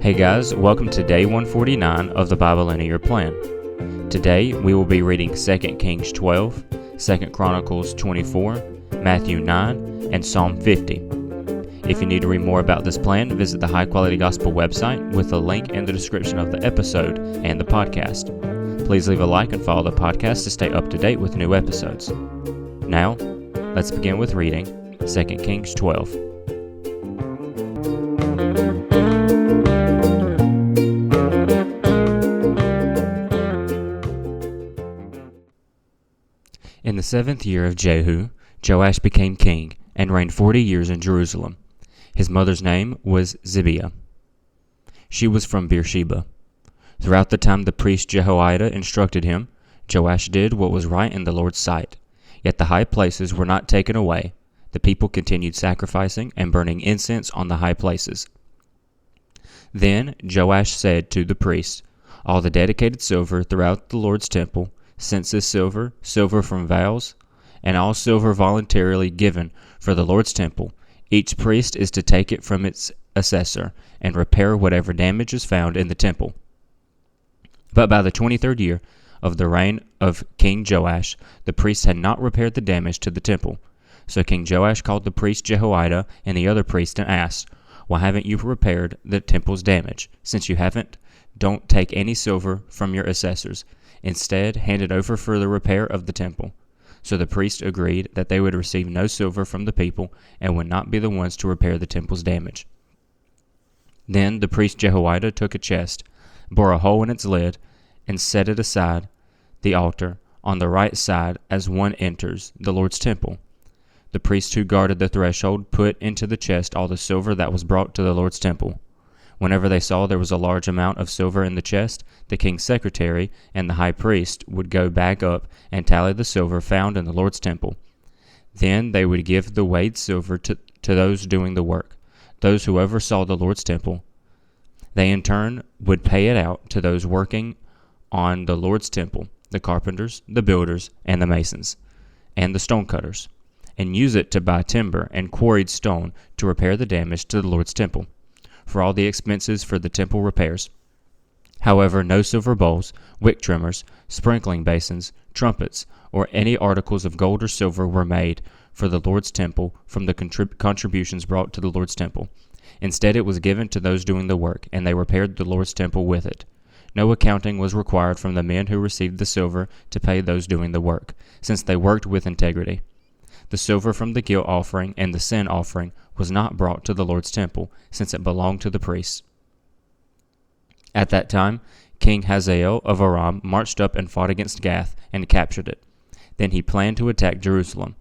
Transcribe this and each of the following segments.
Hey guys, welcome to day 149 of the Bible Linear Plan. Today we will be reading 2 Kings 12, 2 Chronicles 24, Matthew 9, and Psalm 50. If you need to read more about this plan, visit the High Quality Gospel website with a link in the description of the episode and the podcast. Please leave a like and follow the podcast to stay up to date with new episodes. Now, let's begin with reading 2 Kings 12. In the 7th year of Jehu, Joash became king and reigned 40 years in Jerusalem. His mother's name was Zibiah. She was from Beersheba. Throughout the time the priest Jehoiada instructed him, Joash did what was right in the Lord's sight. Yet the high places were not taken away. The people continued sacrificing and burning incense on the high places. Then Joash said to the priests, "All the dedicated silver throughout the Lord's temple, census silver, silver from vows, and all silver voluntarily given for the Lord's temple, each priest is to take it from its assessor and repair whatever damage is found in the temple." But by the 23rd year of the reign of King Joash, the priests had not repaired the damage to the temple. So King Joash called the priest Jehoiada and the other priests and asked, "Why haven't you repaired the temple's damage? Since you haven't, don't take any silver from your assessors. Instead, hand it over for the repair of the temple." So the priests agreed that they would receive no silver from the people and would not be the ones to repair the temple's damage. Then the priest Jehoiada took a chest, bore a hole in its lid, and set it aside the altar on the right side as one enters the Lord's temple. The priests who guarded the threshold put into the chest all the silver that was brought to the Lord's temple. Whenever they saw there was a large amount of silver in the chest, the king's secretary and the high priest would go back up and tally the silver found in the Lord's temple. Then they would give the weighed silver to those doing the work, those who oversaw the Lord's temple. They in turn would pay it out to those working on the Lord's temple, the carpenters, the builders, and the masons, and the stonecutters, and use it to buy timber and quarried stone to repair the damage to the Lord's temple, for all the expenses for the temple repairs. However, no silver bowls, wick trimmers, sprinkling basins, trumpets, or any articles of gold or silver were made for the Lord's temple from the contributions brought to the Lord's temple. Instead, it was given to those doing the work, and they repaired the Lord's temple with it. No accounting was required from the men who received the silver to pay those doing the work, since they worked with integrity. The silver from the guilt offering and the sin offering was not brought to the Lord's temple, since it belonged to the priests. At that time, King Hazael of Aram marched up and fought against Gath and captured it. Then he planned to attack Jerusalem.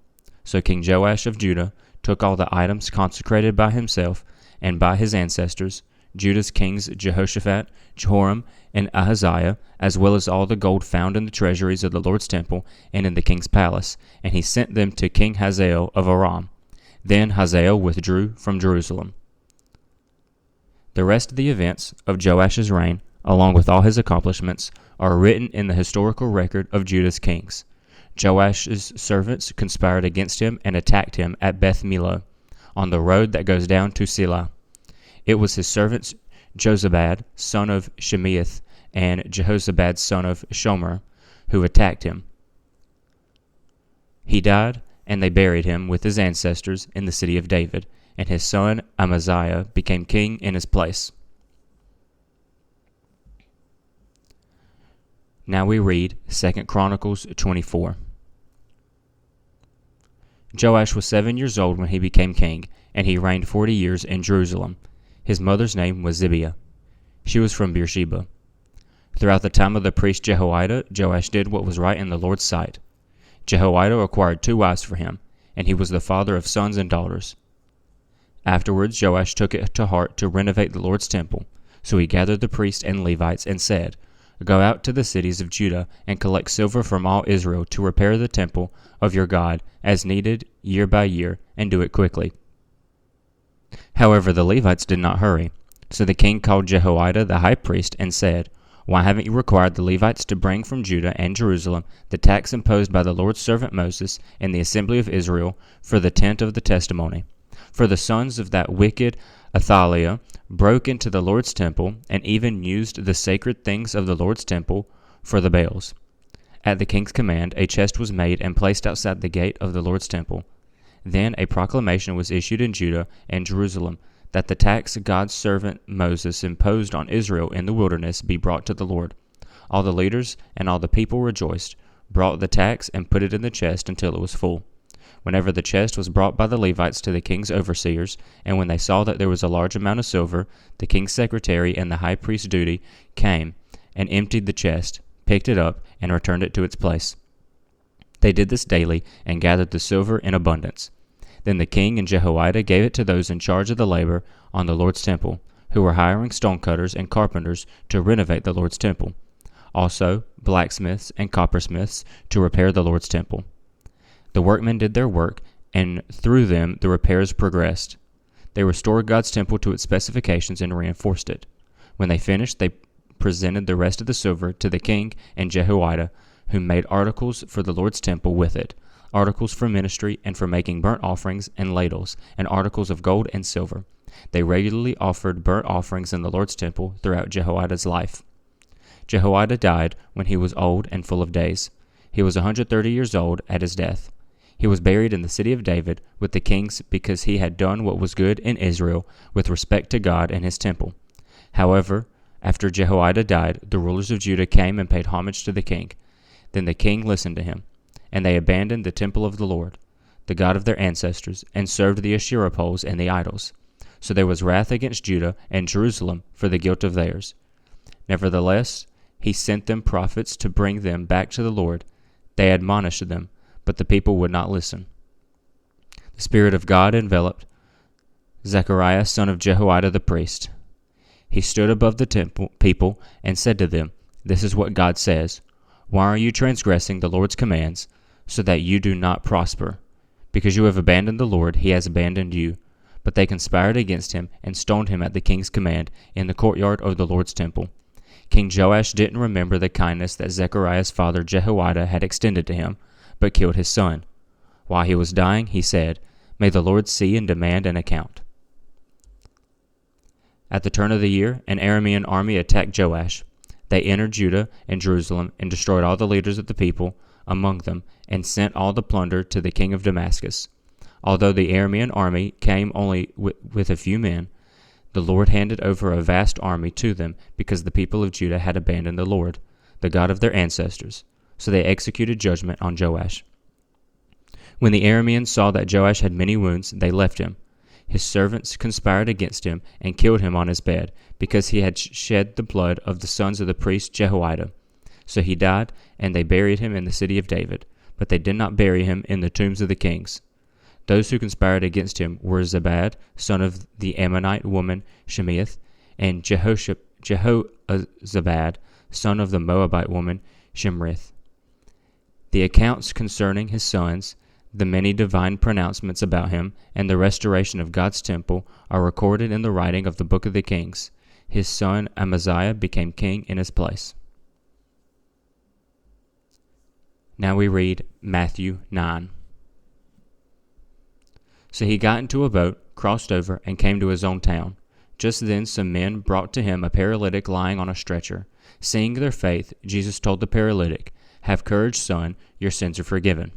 So King Joash of Judah took all the items consecrated by himself and by his ancestors, Judah's kings Jehoshaphat, Jehoram, and Ahaziah, as well as all the gold found in the treasuries of the Lord's temple and in the king's palace, and he sent them to King Hazael of Aram. Then Hazael withdrew from Jerusalem. The rest of the events of Joash's reign, along with all his accomplishments, are written in the historical record of Judah's kings. Joash's servants conspired against him and attacked him at Beth Millo, on the road that goes down to Silah. It was his servants Jozabad, son of Shemeith, and Jehozabad, son of Shomer, who attacked him. He died, and they buried him with his ancestors in the city of David, and his son Amaziah became king in his place. Now we read 2 Chronicles 24. Joash was 7 years old when he became king, and he reigned 40 years in Jerusalem. His mother's name was Zibiah. She was from Beersheba. Throughout the time of the priest Jehoiada, Joash did what was right in the Lord's sight. Jehoiada acquired 2 wives for him, and he was the father of sons and daughters. Afterwards, Joash took it to heart to renovate the Lord's temple, so he gathered the priests and Levites and said, "Go out to the cities of Judah and collect silver from all Israel to repair the temple of your God as needed year by year, and do it quickly." However, the Levites did not hurry. So the king called Jehoiada the high priest and said, "Why haven't you required the Levites to bring from Judah and Jerusalem the tax imposed by the Lord's servant Moses in the assembly of Israel for the tent of the testimony? For the sons of that wicked Athaliah broke into the Lord's temple, and even used the sacred things of the Lord's temple for the Baals. At the king's command, a chest was made and placed outside the gate of the Lord's temple. Then a proclamation was issued in Judah and Jerusalem that the tax God's servant Moses imposed on Israel in the wilderness be brought to the Lord. All the leaders and all the people rejoiced, brought the tax, and put it in the chest until it was full. Whenever the chest was brought by the Levites to the king's overseers, and when they saw that there was a large amount of silver, the king's secretary and the high priest's duty came and emptied the chest, picked it up, and returned it to its place. They did this daily and gathered the silver in abundance. Then the king and Jehoiada gave it to those in charge of the labor on the Lord's temple, who were hiring stonecutters and carpenters to renovate the Lord's temple. Also blacksmiths and coppersmiths to repair the Lord's temple. The workmen did their work, and through them the repairs progressed. They restored God's temple to its specifications and reinforced it. When they finished, they presented the rest of the silver to the king and Jehoiada, who made articles for the Lord's temple with it, articles for ministry and for making burnt offerings and ladles, and articles of gold and silver. They regularly offered burnt offerings in the Lord's temple throughout Jehoiada's life. Jehoiada died when he was old and full of days. He was 130 years old at his death. He was buried in the city of David with the kings because he had done what was good in Israel with respect to God and his temple. However, after Jehoiada died, the rulers of Judah came and paid homage to the king. Then the king listened to him, and they abandoned the temple of the Lord, the God of their ancestors, and served the Asherah poles and the idols. So there was wrath against Judah and Jerusalem for the guilt of theirs. Nevertheless, he sent them prophets to bring them back to the Lord. They admonished them, but the people would not listen. The Spirit of God enveloped Zechariah, son of Jehoiada the priest. He stood above the people and said to them, "This is what God says. Why are you transgressing the Lord's commands, so that you do not prosper? Because you have abandoned the Lord, he has abandoned you." But they conspired against him and stoned him at the king's command in the courtyard of the Lord's temple. King Joash didn't remember the kindness that Zechariah's father Jehoiada had extended to him, but killed his son. While he was dying, he said, "May the Lord see and demand an account." At the turn of the year, an Aramean army attacked Joash. They entered Judah and Jerusalem and destroyed all the leaders of the people among them and sent all the plunder to the king of Damascus. Although the Aramean army came only with a few men, the Lord handed over a vast army to them because the people of Judah had abandoned the Lord, the God of their ancestors. So they executed judgment on Joash. When the Arameans saw that Joash had many wounds, they left him. His servants conspired against him and killed him on his bed, because he had shed the blood of the sons of the priest Jehoiada. So he died, and they buried him in the city of David, but they did not bury him in the tombs of the kings. Those who conspired against him were Zabad, son of the Ammonite woman Shemeath, and Jehozabad, son of the Moabite woman Shimrith. The accounts concerning his sons, the many divine pronouncements about him, and the restoration of God's temple are recorded in the writing of the book of the Kings. His son Amaziah became king in his place. Now we read Matthew 9. So he got into a boat, crossed over, and came to his own town. Just then some men brought to him a paralytic lying on a stretcher. Seeing their faith, Jesus told the paralytic, "Have courage, son, your sins are forgiven."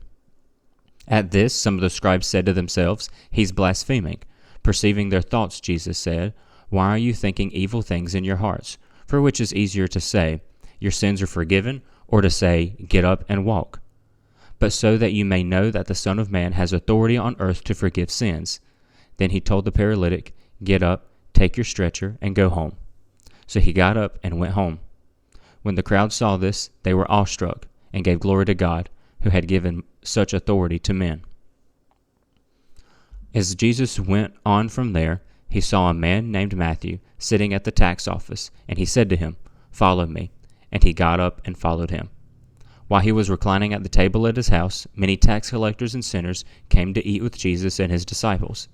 At this, some of the scribes said to themselves, "He's blaspheming." Perceiving their thoughts, Jesus said, "Why are you thinking evil things in your hearts? For which is easier to say, 'Your sins are forgiven,' or to say, 'Get up and walk'? But so that you may know that the Son of Man has authority on earth to forgive sins." Then he told the paralytic, "Get up, take your stretcher, and go home." So he got up and went home. When the crowd saw this, they were awestruck and gave glory to God, who had given such authority to men. As Jesus went on from there, he saw a man named Matthew sitting at the tax office, and he said to him, "Follow me." And he got up and followed him. While he was reclining at the table at his house, many tax collectors and sinners came to eat with Jesus and his disciples.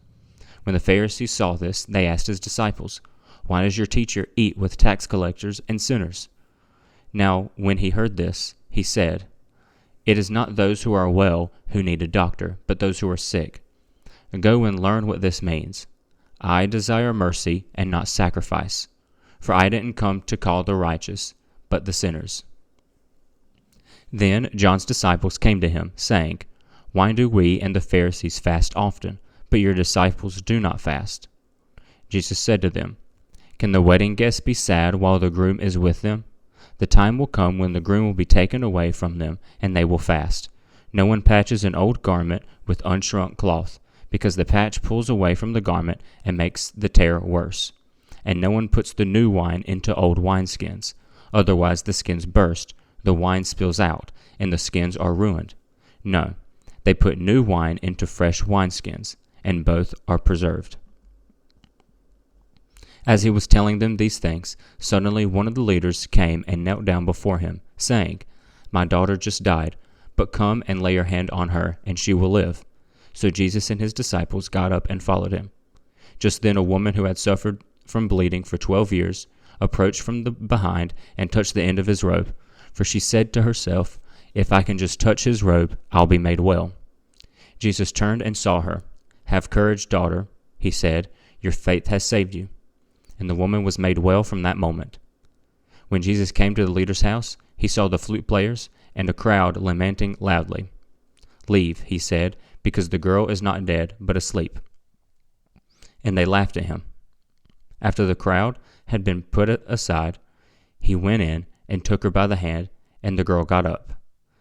When the Pharisees saw this, they asked his disciples, "Why does your teacher eat with tax collectors and sinners?" Now, when he heard this, he said, "It is not those who are well who need a doctor, but those who are sick. Go and learn what this means. I desire mercy and not sacrifice, for I didn't come to call the righteous, but the sinners." Then John's disciples came to him, saying, "Why do we and the Pharisees fast often, but your disciples do not fast?" Jesus said to them, "Can the wedding guests be sad while the groom is with them? The time will come when the groom will be taken away from them, and they will fast. No one patches an old garment with unshrunk cloth, because the patch pulls away from the garment and makes the tear worse. And no one puts the new wine into old wineskins. Otherwise the skins burst, the wine spills out, and the skins are ruined. No, they put new wine into fresh wineskins, and both are preserved." As he was telling them these things, suddenly one of the leaders came and knelt down before him, saying, "My daughter just died, but come and lay your hand on her, and she will live." So Jesus and his disciples got up and followed him. Just then a woman who had suffered from bleeding for 12 years approached from the behind and touched the end of his robe, for she said to herself, "If I can just touch his robe, I'll be made well." Jesus turned and saw her. "Have courage, daughter," he said, "your faith has saved you." And the woman was made well from that moment. When Jesus came to the leader's house, he saw the flute players and a crowd lamenting loudly. "Leave," he said, "because the girl is not dead, but asleep." And they laughed at him. After the crowd had been put aside, he went in and took her by the hand, and the girl got up.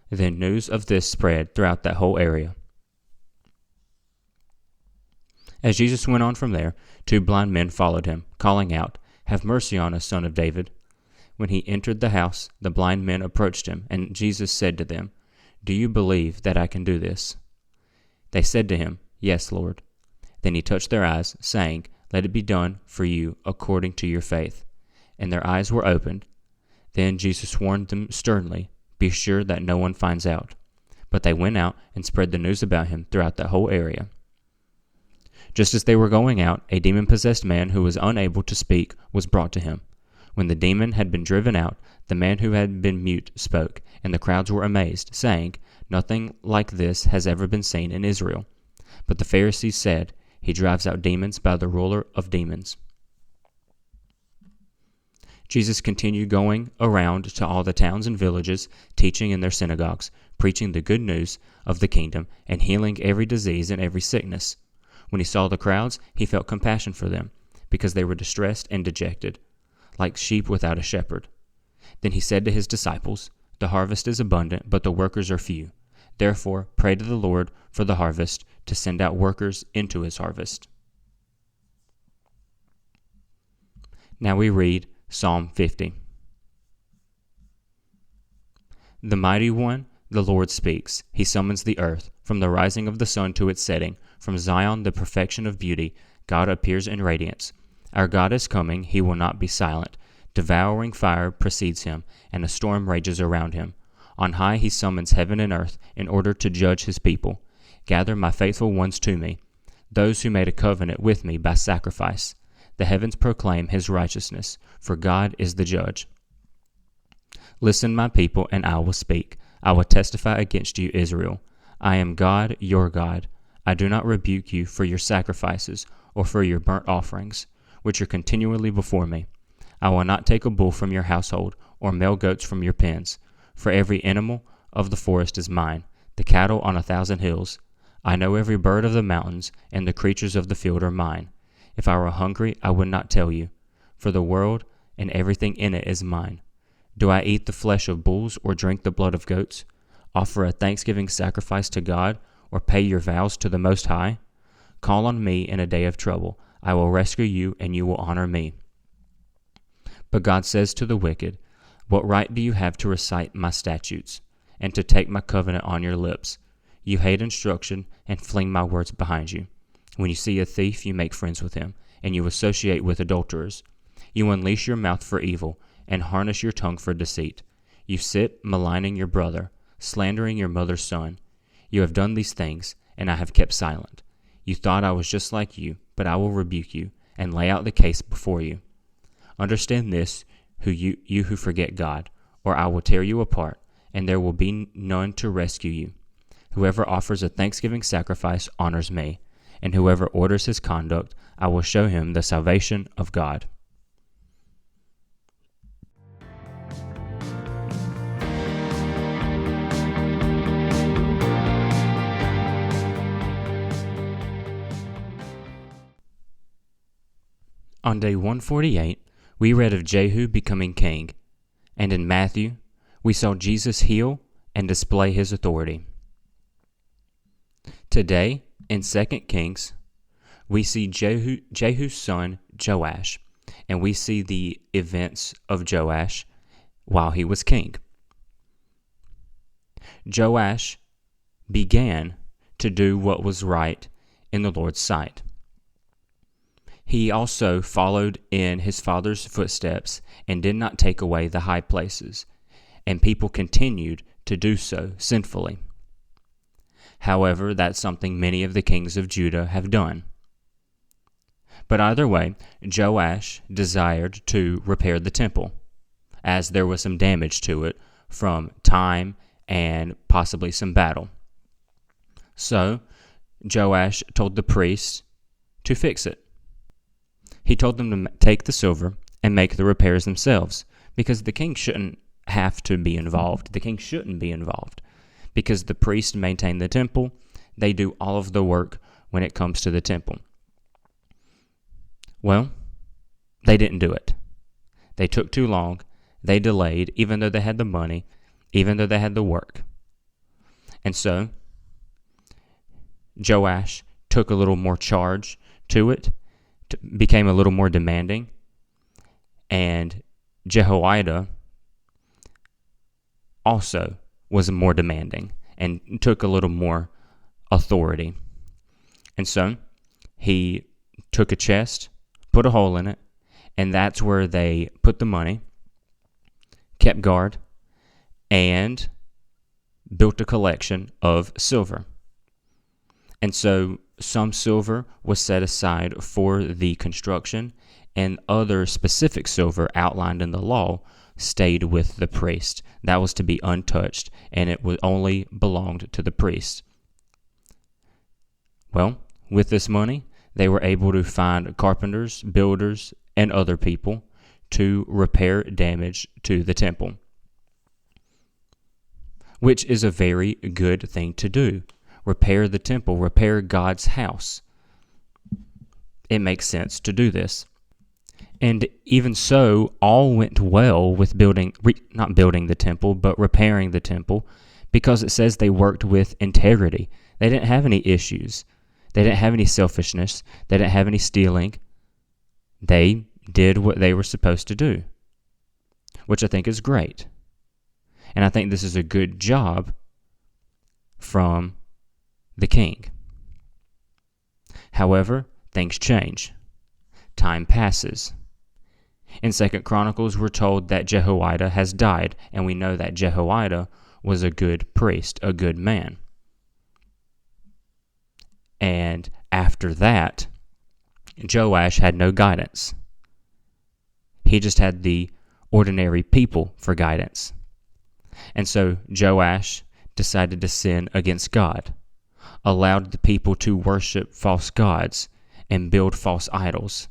Then news of this spread throughout that whole area. As Jesus went on from there, 2 blind men followed him, calling out, "Have mercy on us, Son of David." When he entered the house, the blind men approached him, and Jesus said to them, "Do you believe that I can do this?" They said to him, "Yes, Lord." Then he touched their eyes, saying, "Let it be done for you according to your faith." And their eyes were opened. Then Jesus warned them sternly, "Be sure that no one finds out." But they went out and spread the news about him throughout that whole area. Just as they were going out, a demon-possessed man who was unable to speak was brought to him. When the demon had been driven out, the man who had been mute spoke, and the crowds were amazed, saying, "Nothing like this has ever been seen in Israel." But the Pharisees said, "He drives out demons by the ruler of demons." Jesus continued going around to all the towns and villages, teaching in their synagogues, preaching the good news of the kingdom, and healing every disease and every sickness. When he saw the crowds, he felt compassion for them, because they were distressed and dejected, like sheep without a shepherd. Then he said to his disciples, "The harvest is abundant, but the workers are few. Therefore, pray to the Lord for the harvest to send out workers into his harvest." Now we read Psalm 50. The mighty one, the Lord speaks. He summons the earth. From the rising of the sun to its setting, from Zion the perfection of beauty, God appears in radiance. Our God is coming, he will not be silent. Devouring fire precedes him, and a storm rages around him. On high he summons heaven and earth in order to judge his people. Gather my faithful ones to me, those who made a covenant with me by sacrifice. The heavens proclaim his righteousness, for God is the judge. Listen, my people, and I will speak. I will testify against you, Israel. I am God, your God. I do not rebuke you for your sacrifices or for your burnt offerings, which are continually before me. I will not take a bull from your household or male goats from your pens, for every animal of the forest is mine, the cattle on 1,000 hills. I know every bird of the mountains, and the creatures of the field are mine. If I were hungry, I would not tell you, for the world and everything in it is mine. Do I eat the flesh of bulls or drink the blood of goats? Offer a thanksgiving sacrifice to God, or pay your vows to the Most High? Call on me in a day of trouble. I will rescue you, and you will honor me. But God says to the wicked, "What right do you have to recite my statutes, and to take my covenant on your lips? You hate instruction and fling my words behind you. When you see a thief, you make friends with him, and you associate with adulterers. You unleash your mouth for evil, and harness your tongue for deceit. You sit maligning your brother, slandering your mother's son. You have done these things, and I have kept silent. You thought I was just like you, but I will rebuke you, and lay out the case before you. Understand this, you who forget God, or I will tear you apart, and there will be none to rescue you. Whoever offers a thanksgiving sacrifice honors me, and whoever orders his conduct, I will show him the salvation of God. On day 148, we read of Jehu becoming king, and in Matthew, we saw Jesus heal and display his authority. Today, in 2 Kings, we see Jehu's son Joash, and we see the events of Joash while he was king. Joash began to do what was right in the Lord's sight. He also followed in his father's footsteps and did not take away the high places, and people continued to do so sinfully. However, that's something many of the kings of Judah have done. But either way, Joash desired to repair the temple, as there was some damage to it from time and possibly some battle. So, Joash told the priests to fix it. He told them to take the silver and make the repairs themselves, because the king shouldn't have to be involved. The king shouldn't be involved, because the priests maintain the temple. They do all of the work when it comes to the temple. Well, they didn't do it. They took too long. They delayed, even though they had the money, even though they had the work. And so, Joash took a little more charge to it, became a little more demanding, and Jehoiada also was more demanding and took a little more authority. And so he took a chest, put a hole in it, and that's where they put the money, kept guard, and built a collection of silver. And so some silver was set aside for the construction, and other specific silver outlined in the law stayed with the priest. That was to be untouched, and it would only belonged to the priest. Well, with this money, they were able to find carpenters, builders, and other people to repair damage to the temple, which is a very good thing to do. Repair the temple, repair God's house. It makes sense to do this. And even so, all went well with not building the temple, but repairing the temple, because it says they worked with integrity. They didn't have any issues. They didn't have any selfishness. They didn't have any stealing. They did what they were supposed to do, which I think is great. And I think this is a good job from the king. However, things change. Time passes. In 2 Chronicles, we're told that Jehoiada has died, and we know that Jehoiada was a good priest, a good man. And after that, Joash had no guidance. He just had the ordinary people for guidance. And so Joash decided to sin against God, allowed the people to worship false gods and build false idols,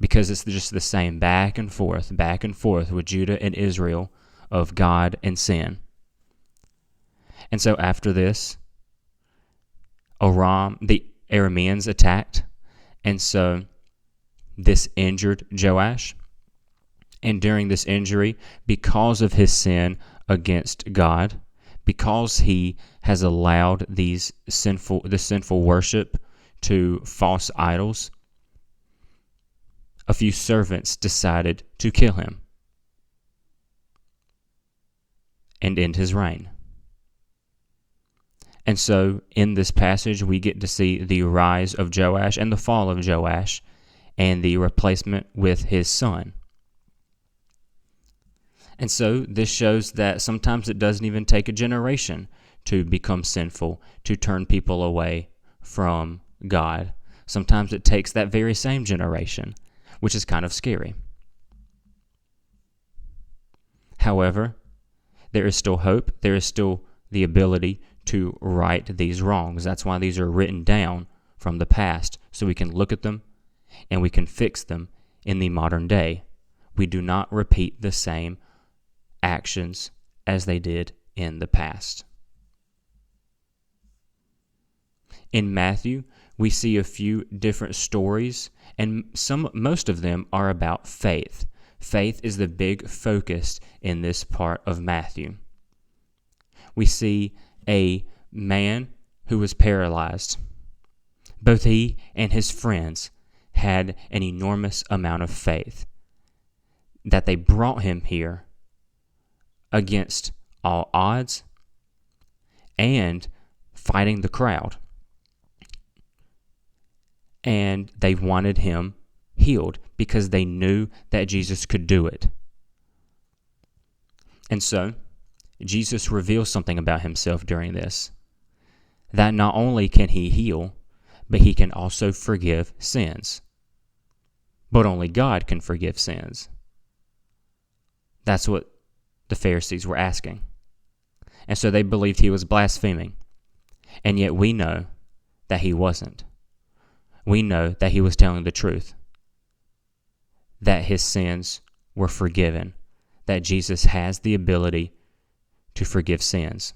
because it's just the same back and forth with Judah and Israel of God and sin. And so after this, the Arameans attacked, and so this injured Joash. And during this injury, because of his sin against God, because he has allowed the sinful worship to false idols, a few servants decided to kill him and end his reign. And so in this passage, we get to see the rise of Joash and the fall of Joash and the replacement with his son. And so this shows that sometimes it doesn't even take a generation to become sinful, to turn people away from God. Sometimes it takes that very same generation, which is kind of scary. However, there is still hope. There is still the ability to right these wrongs. That's why these are written down from the past so we can look at them and we can fix them in the modern day. We do not repeat the same actions as they did in the past. In Matthew, we see a few different stories, and most of them are about faith. Faith is the big focus in this part of Matthew. We see a man who was paralyzed. Both he and his friends had an enormous amount of faith that they brought him here against all odds and fighting the crowd. And they wanted him healed because they knew that Jesus could do it. And so, Jesus reveals something about himself during this, that not only can he heal, but he can also forgive sins. But only God can forgive sins. That's what the Pharisees were asking. And so they believed he was blaspheming. And yet we know that he wasn't. We know that he was telling the truth, that his sins were forgiven, that Jesus has the ability to forgive sins.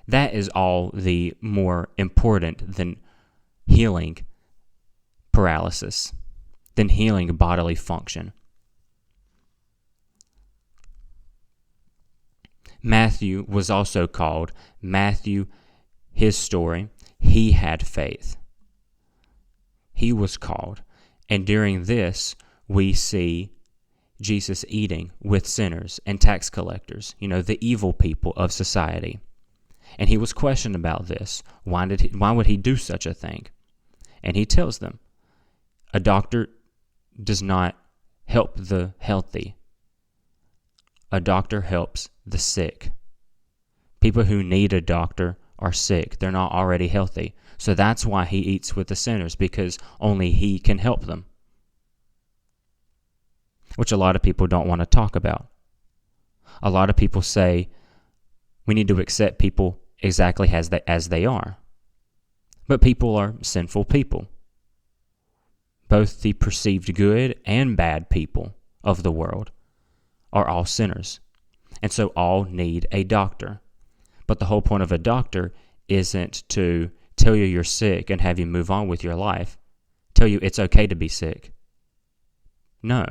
That is all the more important than healing paralysis, than healing bodily function. Matthew was also called Matthew, his story, he had faith. He was called. And during this, we see Jesus eating with sinners and tax collectors, the evil people of society. And he was questioned about this. Why would he do such a thing? And he tells them, a doctor does not help the healthy. A doctor helps the sick. People who need a doctor are sick. They're not already healthy. So that's why he eats with the sinners, because only he can help them. Which a lot of people don't want to talk about. A lot of people say we need to accept people exactly as they are. But people are sinful people. Both the perceived good and bad people of the world are all sinners. And so all need a doctor. But the whole point of a doctor isn't to tell you you're sick and have you move on with your life. Tell you it's okay to be sick. No.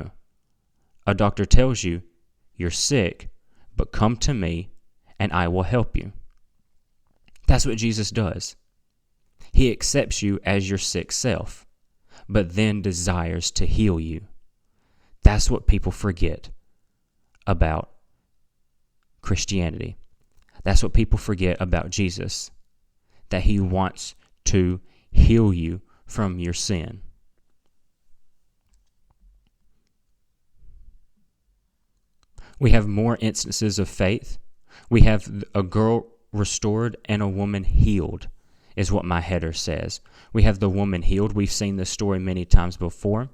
A doctor tells you you're sick, but come to me and I will help you. That's what Jesus does. He accepts you as your sick self, but then desires to heal you. That's what people forget about Christianity. That's what people forget about Jesus, that he wants to heal you from your sin. We have more instances of faith. We have a girl restored and a woman healed, is what my header says. We have the woman healed. We've seen this story many times before.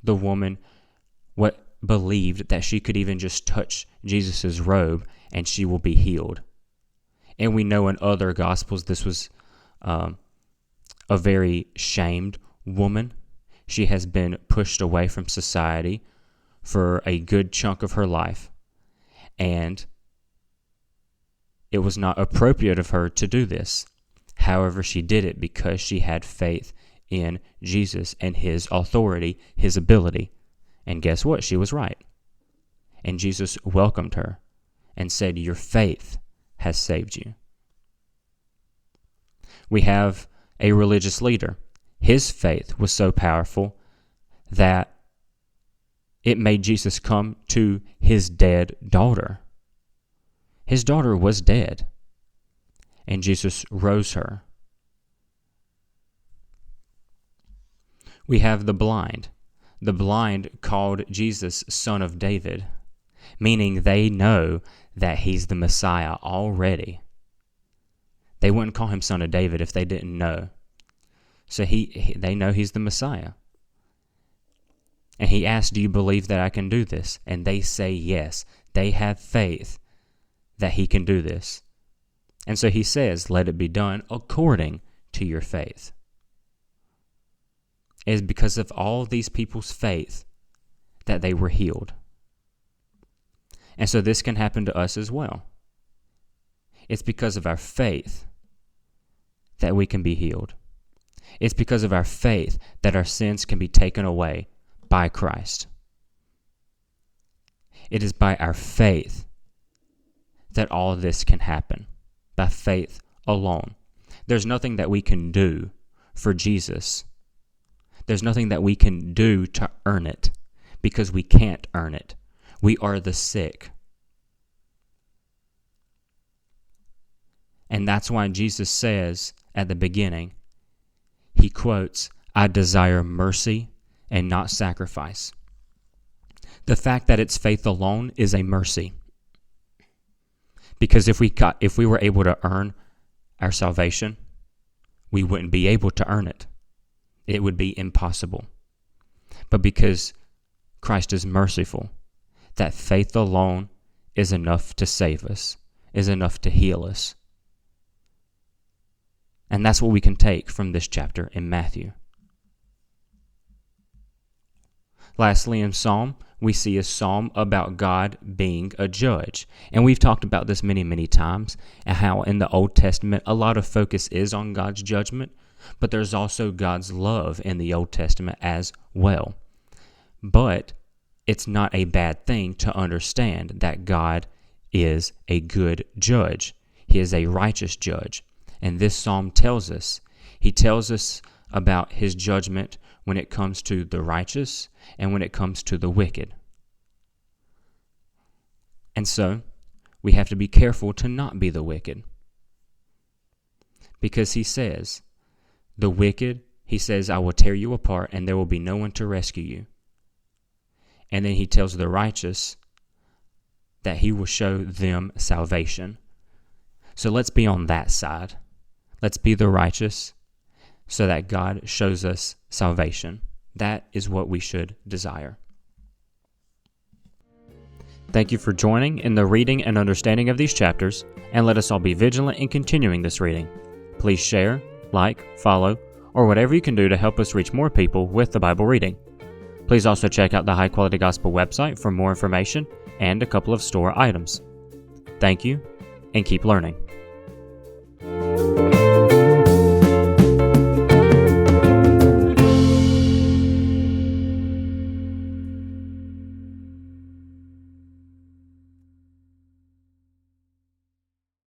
The woman believed that she could even just touch Jesus' robe and she will be healed. And we know in other Gospels this was a very shamed woman. She has been pushed away from society for a good chunk of her life. And it was not appropriate of her to do this. However, she did it because she had faith in Jesus and his authority, his ability. And guess what? She was right. And Jesus welcomed her and said, your faith has saved you. We have a religious leader. His faith was so powerful that it made Jesus come to his dead daughter. His daughter was dead, and Jesus rose her. We have the blind. The blind called Jesus Son of David, meaning they know that he's the Messiah already. They wouldn't call him Son of David if they didn't know. So they know he's the Messiah. And he asked, do you believe that I can do this? And they say yes. They have faith that he can do this. And so he says, let it be done according to your faith. It is because of all these people's faith that they were healed. And so this can happen to us as well. It's because of our faith that we can be healed. It's because of our faith that our sins can be taken away by Christ. It is by our faith that all this can happen. By faith alone. There's nothing that we can do for Jesus. There's nothing that we can do to earn it, because we can't earn it. We are the sick. And that's why Jesus says at the beginning, he quotes, "I desire mercy and not sacrifice." The fact that it's faith alone is a mercy. Because if we were able to earn our salvation, we wouldn't be able to earn it. It would be impossible. But because Christ is merciful, that faith alone is enough to save us, is enough to heal us. And that's what we can take from this chapter in Matthew. Lastly, in Psalm, we see a psalm about God being a judge. And we've talked about this many, many times, and how in the Old Testament a lot of focus is on God's judgment, but there's also God's love in the Old Testament as well. But it's not a bad thing to understand that God is a good judge. He is a righteous judge. And this psalm tells us, he tells us about his judgment when it comes to the righteous and when it comes to the wicked. And so, we have to be careful to not be the wicked. Because he says, the wicked, he says, "I will tear you apart and there will be no one to rescue you." And then he tells the righteous that he will show them salvation. So let's be on that side. Let's be the righteous so that God shows us salvation. That is what we should desire. Thank you for joining in the reading and understanding of these chapters, and let us all be vigilant in continuing this reading. Please share, like, follow, or whatever you can do to help us reach more people with the Bible reading. Please also check out the High Quality Gospel website for more information and a couple of store items. Thank you, and keep learning.